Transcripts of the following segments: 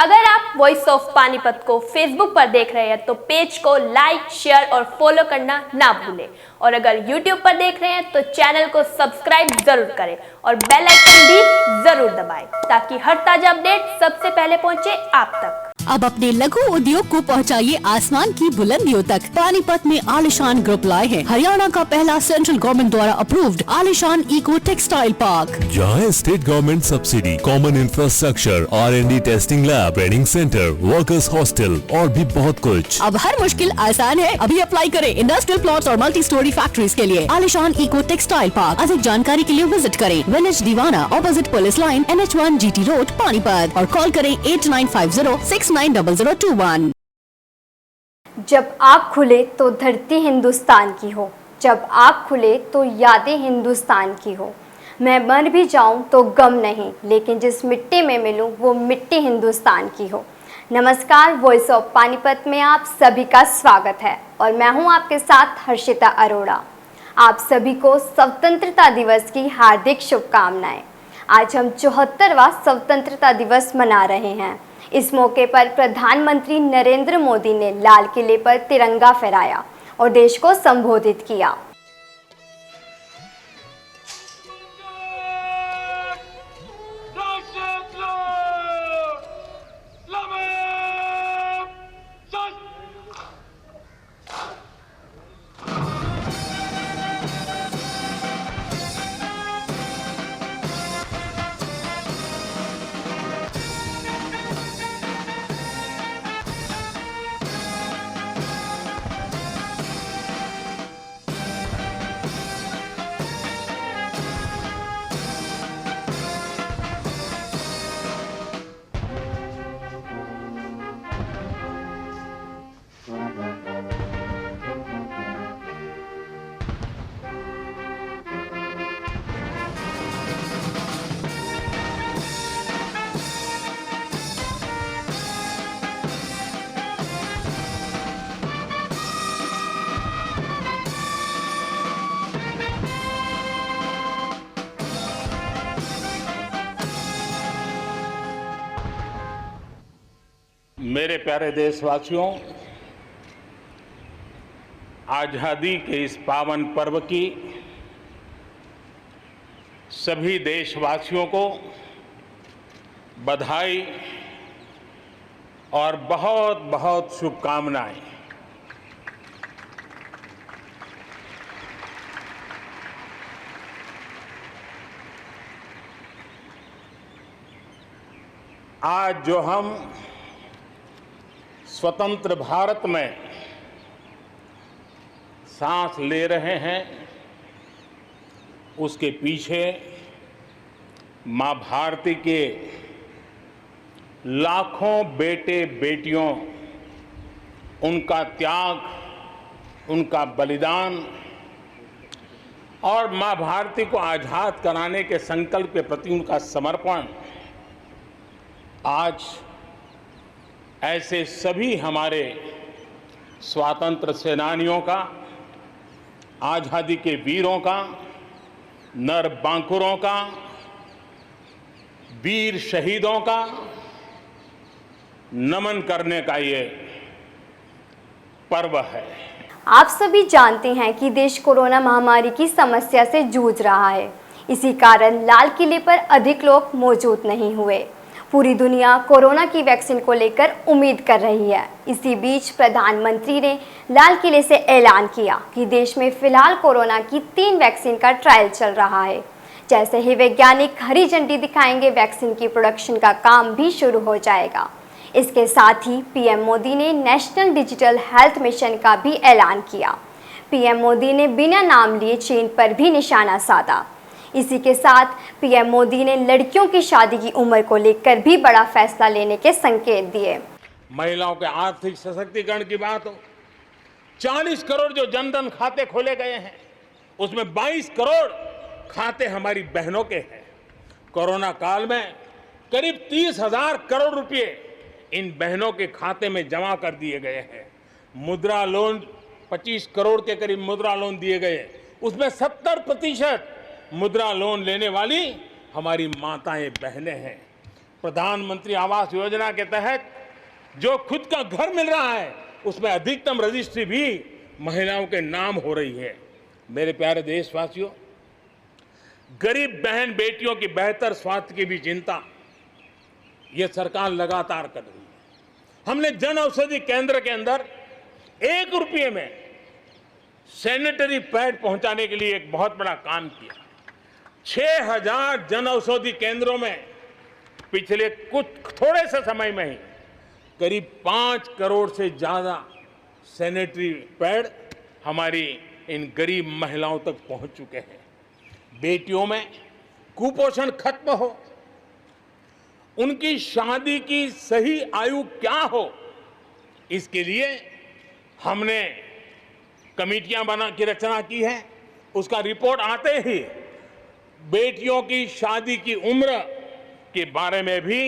अगर आप voice of Panipat को फेसबुक पर देख रहे हैं तो पेज को लाइक, शेयर और फॉलो करना ना भूलें। और अगर यूट्यूब पर देख रहे हैं तो चैनल को सब्सक्राइब जरूर करें और बेल आइकन भी जरूर दबाएं ताकि हर ताजा अपडेट सबसे पहले पहुंचे आप तक। अब अपने लघु उद्योग को पहुंचाइए आसमान की बुलंदियों तक। पानीपत में आलिशान ग्रुप लाए हैं हरियाणा का पहला सेंट्रल गवर्नमेंट द्वारा अप्रूव्ड आलिशान इको टेक्सटाइल पार्क, जहाँ state government subsidy, common infrastructure, R&D testing lab, training centre, workers hostel और भी बहुत कुछ। अब हर मुश्किल आसान है। अभी अप्लाई करें इंडस्ट्रियल प्लॉट्स और मल्टी स्टोरी फैक्ट्रीज के लिए। आलिशान इको टेक्सटाइल पार्क। अधिक जानकारी के लिए विजिट करें विलेज दीवाना, opposite police line, NH1 GT road, Panipat, और कॉल करें 8950690021। जब आँख खुले तो धरती हिंदुस्तान की हो, जब आँख खुले तो यादें हिंदुस्तान की हो। मैं मर भी जाऊं तो गम नहीं, लेकिन जिस मिट्टी में मिलूं वो मिट्टी हिंदुस्तान की हो। नमस्कार, वॉइस ऑफ पानीपत में आप सभी का स्वागत है और मैं हूं आपके साथ हर्षिता अरोड़ा। आप सभी को स्वतंत्रता दिवस की हार्दिक शुभकामनाएं। आज हम 74वां स्वतंत्रता दिवस मना रहे हैं। इस मौके पर प्रधानमंत्री नरेंद्र मोदी ने लाल किले पर तिरंगा फहराया और देश को संबोधित किया। मेरे प्यारे देशवासियों, आज़ादी के इस पावन पर्व की सभी देशवासियों को बधाई और बहुत बहुत शुभकामनाएं। आज जो हम स्वतंत्र भारत में सांस ले रहे हैं, उसके पीछे मां भारती के लाखों बेटे बेटियों, उनका त्याग, उनका बलिदान और मां भारती को आजाद कराने के संकल्प के प्रति उनका समर्पण आज ऐसे सभी हमारे स्वातंत्र सेनानियों का, आज़ादी के वीरों का, नर बांकुरों का, वीर शहीदों का नमन करने का ये पर्व है। आप सभी जानते हैं कि देश कोरोना महामारी की समस्या से जूझ रहा है। इसी कारण लाल किले पर अधिक लोग मौजूद नहीं हुए। पूरी दुनिया कोरोना की वैक्सीन को लेकर उम्मीद कर रही है। इसी बीच प्रधानमंत्री ने लाल किले से ऐलान किया कि देश में फिलहाल कोरोना की 3 वैक्सीन का ट्रायल चल रहा है। जैसे ही वैज्ञानिक हरी झंडी दिखाएंगे, वैक्सीन की प्रोडक्शन का काम भी शुरू हो जाएगा। इसके साथ ही पीएम मोदी ने नेशनल डिजिटल हेल्थ मिशन का भी ऐलान किया। पीएम मोदी ने बिना नाम लिए चीन पर भी निशाना साधा। इसी के साथ पीएम मोदी ने लड़कियों की शादी की उम्र को लेकर भी बड़ा फैसला लेने के संकेत दिए। महिलाओं के आर्थिक सशक्तिकरण की बात हो, 40 करोड़ जो जनधन खाते खोले गए हैं, उसमें 22 करोड़ खाते हमारी बहनों के हैं। कोरोना काल में करीब 30,000 करोड़ रुपए इन बहनों के खाते में जमा कर दिए गए हैं। मुद्रा लोन 25 करोड़ के करीब मुद्रा लोन दिए गए, उसमें 70% मुद्रा लोन लेने वाली हमारी माताएं बहनें हैं। प्रधानमंत्री आवास योजना के तहत जो खुद का घर मिल रहा है उसमें अधिकतम रजिस्ट्री भी महिलाओं के नाम हो रही है। मेरे प्यारे देशवासियों, गरीब बहन बेटियों की बेहतर स्वास्थ्य की भी चिंता ये सरकार लगातार कर रही है। हमने जन औषधि केंद्र के अंदर 1 रुपये में सैनिटरी पैड पहुंचाने के लिए एक बहुत बड़ा काम किया। 6000 जन औषधि केंद्रों में पिछले कुछ थोड़े से समय में ही करीब 5 करोड़ से ज्यादा सैनिटरी पैड हमारी इन गरीब महिलाओं तक पहुंच चुके हैं। बेटियों में कुपोषण खत्म हो, उनकी शादी की सही आयु क्या हो, इसके लिए हमने कमेटियां बना की रचना की है। उसका रिपोर्ट आते ही बेटियों की शादी की उम्र के बारे में भी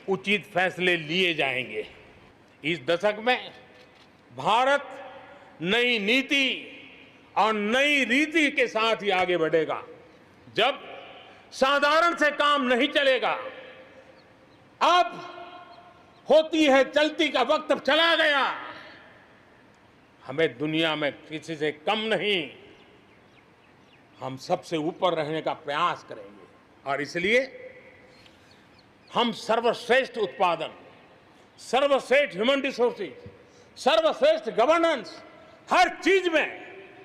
उचित फैसले लिए जाएंगे। इस दशक में भारत नई नीति और नई रीति के साथ ही आगे बढ़ेगा। जब साधारण से काम नहीं चलेगा, अब होती है चलती का वक्त चला गया। हमें दुनिया में किसी से कम नहीं, हम सबसे ऊपर रहने का प्रयास करेंगे और इसलिए हम सर्वश्रेष्ठ उत्पादन, सर्वश्रेष्ठ ह्यूमन रिसोर्सेज, सर्वश्रेष्ठ गवर्नेंस, हर चीज में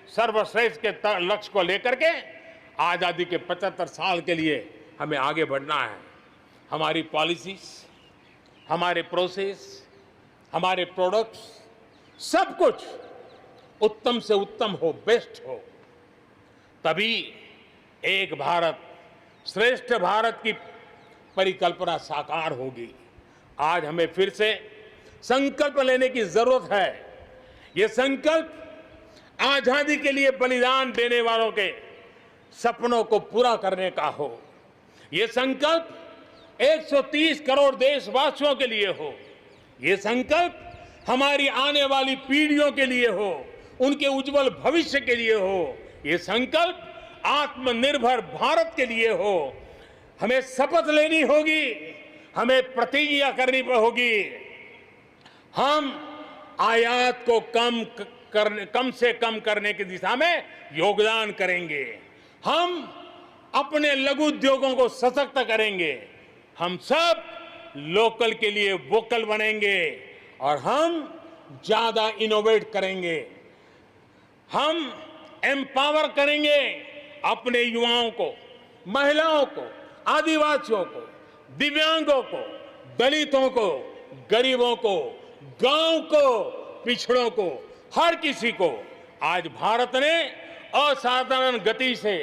सर्वश्रेष्ठ के लक्ष्य को लेकर के आजादी के 75 साल के लिए हमें आगे बढ़ना है। हमारी पॉलिसीज, हमारे प्रोसेस, हमारे प्रोडक्ट्स, सब कुछ उत्तम से उत्तम हो, बेस्ट हो, तभी एक भारत श्रेष्ठ भारत की परिकल्पना साकार होगी। आज हमें फिर से संकल्प लेने की जरूरत है। ये संकल्प आजादी के लिए बलिदान देने वालों के सपनों को पूरा करने का हो। ये संकल्प 130 करोड़ देशवासियों के लिए हो। ये संकल्प हमारी आने वाली पीढ़ियों के लिए हो, उनके उज्जवल भविष्य के लिए हो। ये संकल्प आत्मनिर्भर भारत के लिए हो। हमें शपथ लेनी होगी, हमें प्रतिज्ञा करनी होगी। हम आयात को कम से कम करने की दिशा में योगदान करेंगे। हम अपने लघु उद्योगों को सशक्त करेंगे। हम सब लोकल के लिए वोकल बनेंगे और हम ज्यादा इनोवेट करेंगे। हम एम्पावर करेंगे अपने युवाओं को, महिलाओं को, आदिवासियों को, दिव्यांगों को, दलितों को, गरीबों को, गांव को, पिछड़ों को, हर किसी को। आज भारत ने असाधारण गति से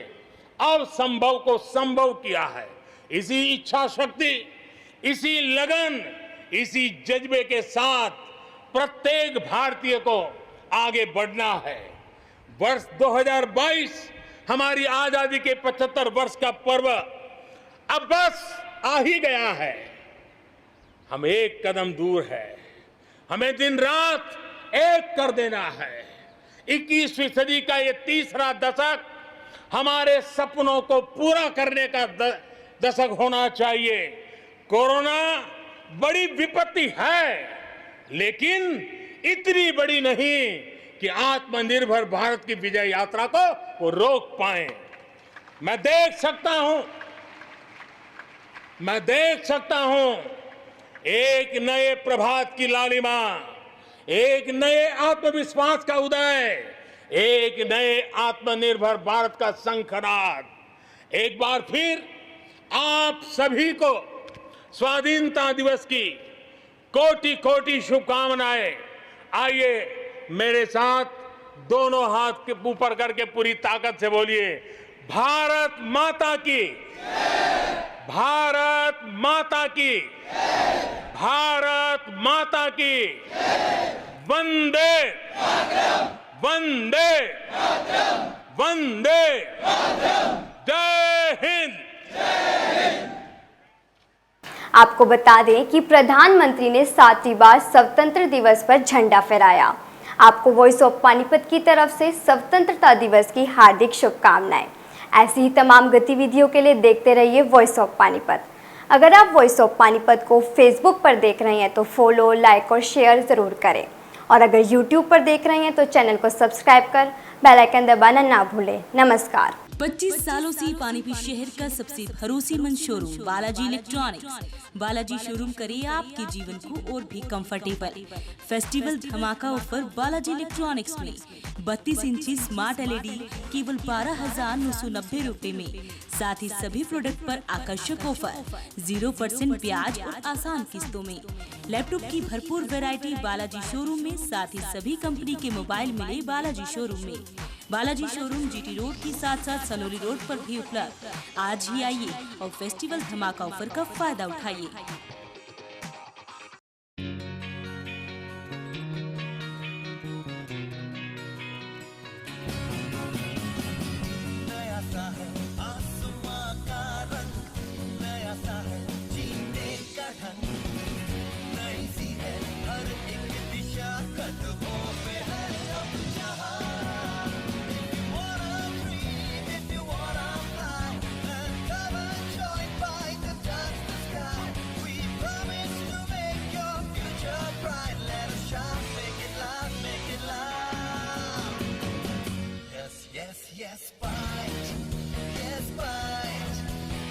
असंभव को संभव किया है। इसी इच्छा शक्ति, इसी लगन, इसी जज्बे के साथ प्रत्येक भारतीय को आगे बढ़ना है। वर्ष 2022 हमारी आजादी के 75 वर्ष का पर्व अब बस आ ही गया है। हम एक कदम दूर है। हमें दिन रात एक कर देना है। 21वीं सदी का ये तीसरा दशक हमारे सपनों को पूरा करने का दशक होना चाहिए। कोरोना बड़ी विपत्ति है, लेकिन इतनी बड़ी नहीं कि आत्मनिर्भर भारत की विजय यात्रा को वो रोक पाए। मैं देख सकता हूं एक नए प्रभात की लालिमा, एक नए आत्मविश्वास का उदय, एक नए आत्मनिर्भर भारत का शंखनाद। एक बार फिर आप सभी को स्वाधीनता दिवस की कोटि कोटि शुभकामनाएं। आइए मेरे साथ दोनों हाथ के ऊपर करके पूरी ताकत से बोलिए, भारत माता की, भारत माता की, भारत माता की, वंदे वंदे वंदे, जय हिंद। आपको बता दें कि प्रधानमंत्री ने 7वीं बार स्वतंत्रता दिवस पर झंडा फहराया। आपको वॉइस ऑफ पानीपत की तरफ से स्वतंत्रता दिवस की हार्दिक शुभकामनाएं। ऐसी ही तमाम गतिविधियों के लिए देखते रहिए वॉइस ऑफ पानीपत। अगर आप वॉइस ऑफ पानीपत को फेसबुक पर देख रहे हैं तो फॉलो, लाइक और शेयर ज़रूर करें। और अगर यूट्यूब पर देख रहे हैं तो चैनल को सब्सक्राइब कर बेल आइकन दबाना ना भूलें। नमस्कार। 25 सालों से पानीपत शहर का सबसे भरोसेमंद showroom Balaji electronics. Balaji showroom करे आपके जीवन को और भी कंफर्टेबल। फेस्टिवल धमाका ऑफर बालाजी इलेक्ट्रॉनिक्स में 32 इंची स्मार्ट LED केवल 12,990 रुपए में। साथ ही सभी प्रोडक्ट पर आकर्षक ऑफर, 0% ब्याज और आसान किस्तों में। लैपटॉप की भरपूर वैरायटी बालाजी शोरूम में। साथ ही सभी कंपनी के मोबाइल मिले बालाजी शोरूम में। बालाजी शोरूम GT रोड के साथ साथ सनोली रोड पर भी उपलब्ध। आज ही आइए और फेस्टिवल धमाका ऑफर का फायदा उठाइए। Yes, bite. Yes, bite.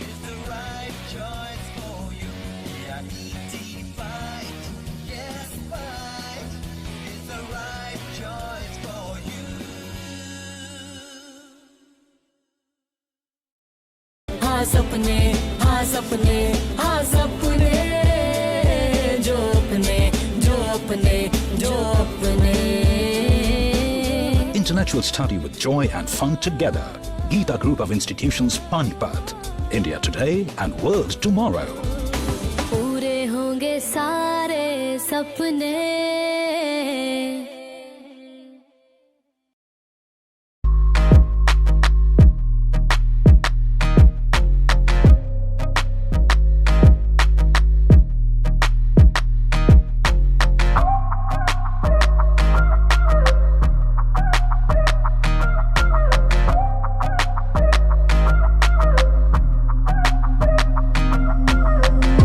Is the right choice for you. Yeah, ET bite. Yes, bite. Is the right choice for you. हाँ सपने, हाँ सपने, हाँ सपने, जो अपने, जो अपने, जो अपने। Intellectual study with joy and fun together. Geeta Group of Institutions, Panipat. India today and world tomorrow. पूरे होंगे सारे सपने।